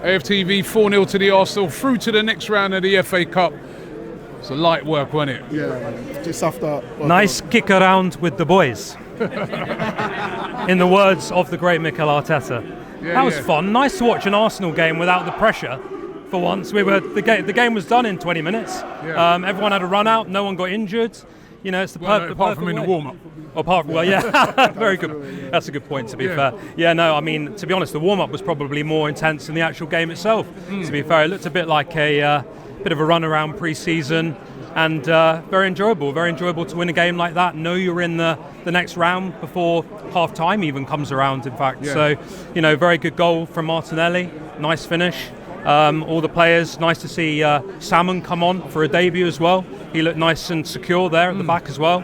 AFTV 4-0 to the Arsenal, through to the next round of the FA Cup. It's a light work, wasn't it? Yeah, just after. Nice kick around with the boys. In the words of the great Mikel Arteta. That was fun. Nice to watch an Arsenal game without the pressure. For once, the game was done in 20 minutes. Yeah. Everyone had a run out. No one got injured. You know, it's the perfect. Apart from in the warm-up. Apart from, well, yeah, very good. That's a good point. To be fair, yeah, no, I mean, to be honest, the warm-up was probably more intense than the actual game itself. To be fair, it looked a bit like a bit of a run around pre-season, and very enjoyable to win a game like that. Know you're in the next round before half time even comes around. In fact, so you know, very good goal from Martinelli. Nice finish. All the players, nice to see Salmon come on for a debut as well. He looked nice and secure there at the back as well.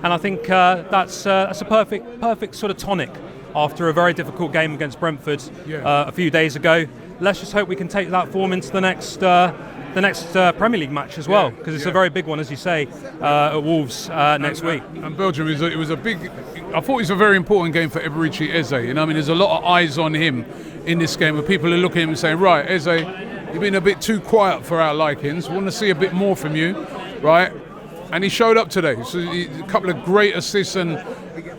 And I think that's a perfect sort of tonic after a very difficult game against Brentford a few days ago. Let's just hope we can take that form into the next Premier League match as well, because it's a very big one, as you say, at Wolves next week. And Belgium, it was a big. I thought it was a very important game for Eberechi Eze. You know, I mean, there's a lot of eyes on him in this game, where people are looking at him and saying, right, Eze, you've been a bit too quiet for our likings. We want to see a bit more from you, right? And he showed up today. So a couple of great assists and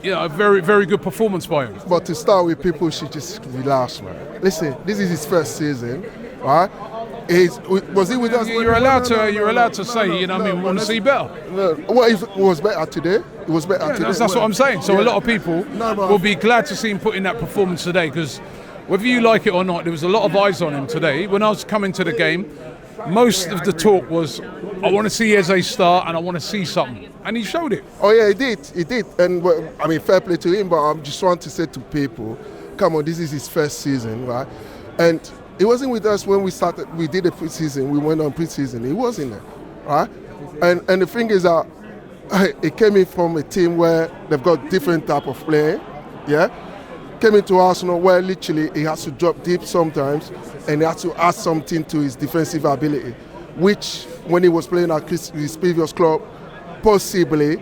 a very, very good performance by him. But to start with, people should just relax, man. Listen, this is his first season, right? Was he with us? You're allowed to say, you know, we want to see better. Well, it was better today. It was better today. That's what I'm saying. So a lot of people will be glad to see him put in that performance today, because whether you like it or not, there was a lot of eyes on him today. When I was coming to the game, most of the talk was, I want to see Eze start and I want to see something. And he showed it. Oh, yeah, he did. And, I mean, fair play to him, but I just want to say to people, come on, this is his first season, right? And he wasn't with us when we started. We did a pre-season. We went on pre-season. He wasn't there, right? And the thing is that he came in from a team where they've got different type of play, yeah? Came into Arsenal where literally he has to drop deep sometimes, and he has to add something to his defensive ability, which when he was playing at his previous club, possibly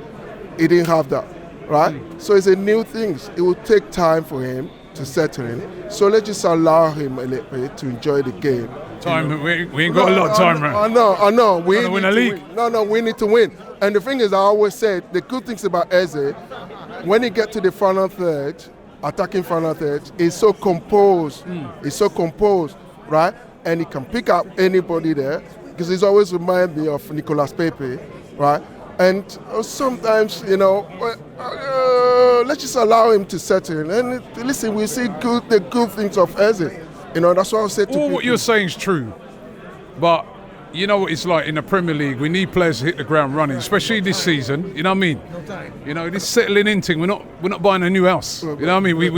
he didn't have that, right? So it's a new thing. It will take time for him to settle in. So let's just allow him a little bit to enjoy the game. Time, we ain't got a lot of time, right? I know. We need to win a league. We need to win. And the thing is, I always said, the good things about Eze, when he get to the final third, attacking final third, he's so composed. He's so composed, right? And he can pick up anybody there, because he's always remind me of Nicolas Pepe, right? And sometimes, you know, let's just allow him to settle in. And listen, we see the good things of Eze. You know, that's what I said to people. What you're saying is true, but you know what it's like in the Premier League. We need players to hit the ground running, especially this season. You know what I mean? You know, this settling in thing. We're not buying a new house. You know what I mean? We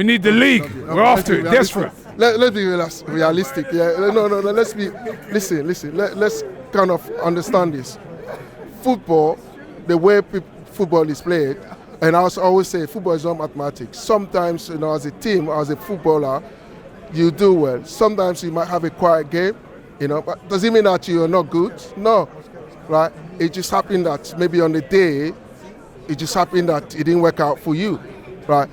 need the league. We're after it, desperate. Let's be realistic. Yeah. No. Let's be. Listen. Let's kind of understand this. Football, the way football is played, and I always say football is not mathematics. Sometimes, you know, as a team, as a footballer, you do well. Sometimes you might have a quiet game, you know, but does it mean that you're not good? No, right? It just happened that maybe on the day, it just happened that it didn't work out for you, right?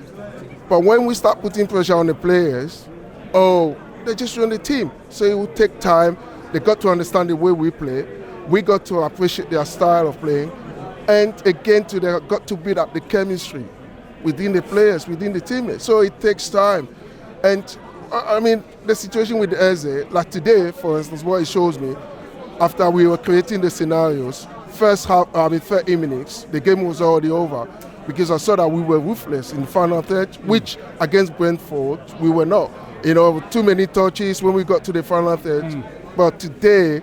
But when we start putting pressure on the players, they just run the team. So it will take time. They got to understand the way we play. We got to appreciate their style of playing. And again, they got to build up the chemistry within the players, within the teammates. So it takes time. And I mean, the situation with Eze, like today, for instance, what it shows me, after we were creating the scenarios, 30 minutes, the game was already over, because I saw that we were ruthless in the final third, which against Brentford, we were not. You know, too many touches when we got to the final third. But today,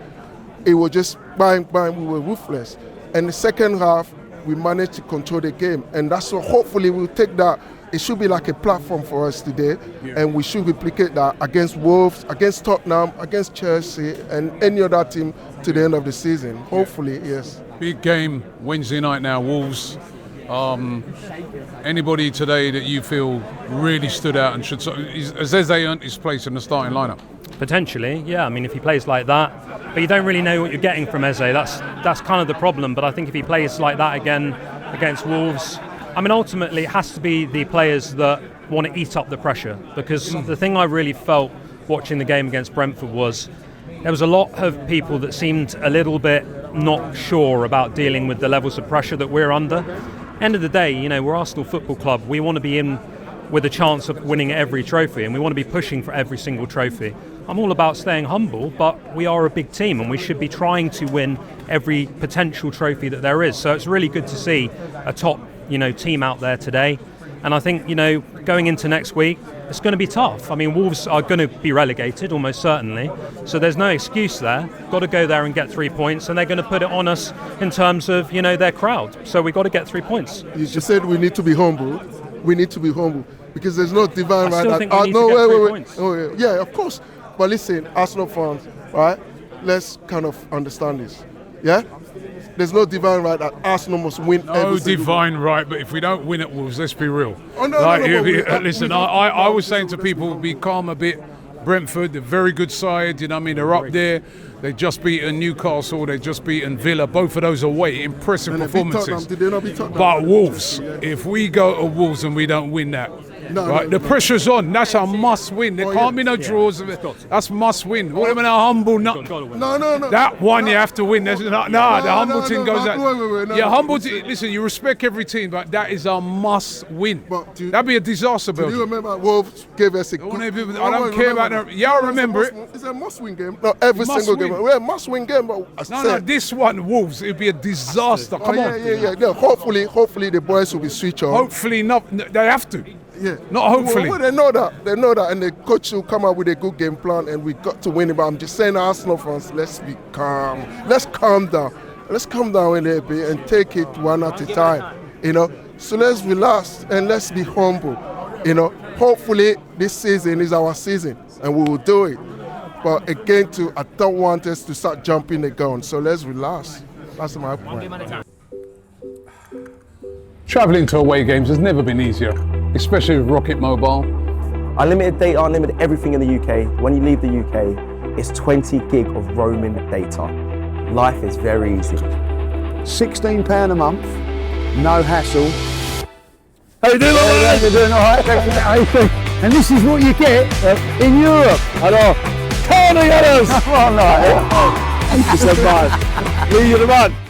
it was just bang, we were ruthless. And the second half, we managed to control the game. And that's what hopefully we'll take that. It should be like a platform for us today, and we should replicate that against Wolves, against Tottenham, against Chelsea, and any other team to the end of the season. Hopefully, yes. Big game Wednesday night now, Wolves. Anybody today that you feel really stood out and should... Has Eze earned his place in the starting lineup? Potentially, yeah. I mean, if he plays like that, but you don't really know what you're getting from Eze. That's kind of the problem. But I think if he plays like that again against Wolves, I mean, ultimately, it has to be the players that want to eat up the pressure, because the thing I really felt watching the game against Brentford was there was a lot of people that seemed a little bit not sure about dealing with the levels of pressure that we're under. End of the day, you know, we're Arsenal Football Club. We want to be in with a chance of winning every trophy, and we want to be pushing for every single trophy. I'm all about staying humble, but we are a big team and we should be trying to win every potential trophy that there is. So it's really good to see a top, you know, team out there today. And I think, you know, going into next week, it's going to be tough. I mean, Wolves are going to be relegated, almost certainly. So there's no excuse there. Got to go there and get 3 points, and they're going to put it on us in terms of, you know, their crowd. So we've got to get 3 points. You just said we need to be humble. We need to be humble because there's no divine right. I still think we need to get 3 points. Oh, yeah, of course. But listen, Arsenal fans, right? Let's kind of understand this. Yeah? There's no divine right that Arsenal must win every single divine right, but if we don't win at Wolves, let's be real. Oh, no, listen, I was saying to people, be calm a bit. Brentford, they're a very good side, you know what I mean? They're up there. They just beaten Newcastle, they just beaten Villa. Both of those away, impressive performances. Did they not beat Tottenham? But Wolves, if we go to Wolves and we don't win that, the pressure's on. That's a must win. There can't be no draws. That's must win. What about a humble? No. That one you have to win. The humble team goes out. Yeah, humble team. Listen, you respect every team, but that is a must win. That'd be a disaster, Do Belgium. you remember Wolves gave us a good... I don't care about that. Yeah, I remember it. It's a must-win game. No, every single game. We're a must-win game. But No, this one, Wolves, it'd be a disaster. Come on. Yeah. Hopefully the boys will be switched on. Hopefully not. They have to. Yeah. Not hopefully. Well, they know that, and the coach will come up with a good game plan, and we got to win it. But I'm just saying, Arsenal fans, let's be calm. Let's calm down. Let's calm down a little bit and take it one at a time. You know. So let's relax and let's be humble. You know. Hopefully this season is our season, and we will do it. But again, I don't want us to start jumping the gun. So let's relax. That's my point. Travelling to away games has never been easier, especially with Rocket Mobile. Unlimited data, unlimited everything in the UK. When you leave the UK, it's 20 gig of roaming data. Life is very easy. £16 a month, no hassle. How you doing? You're doing all right. And this is what you get in Europe. Hello. Come on, the others. Come on, like, Thank you so much. Leave you the man.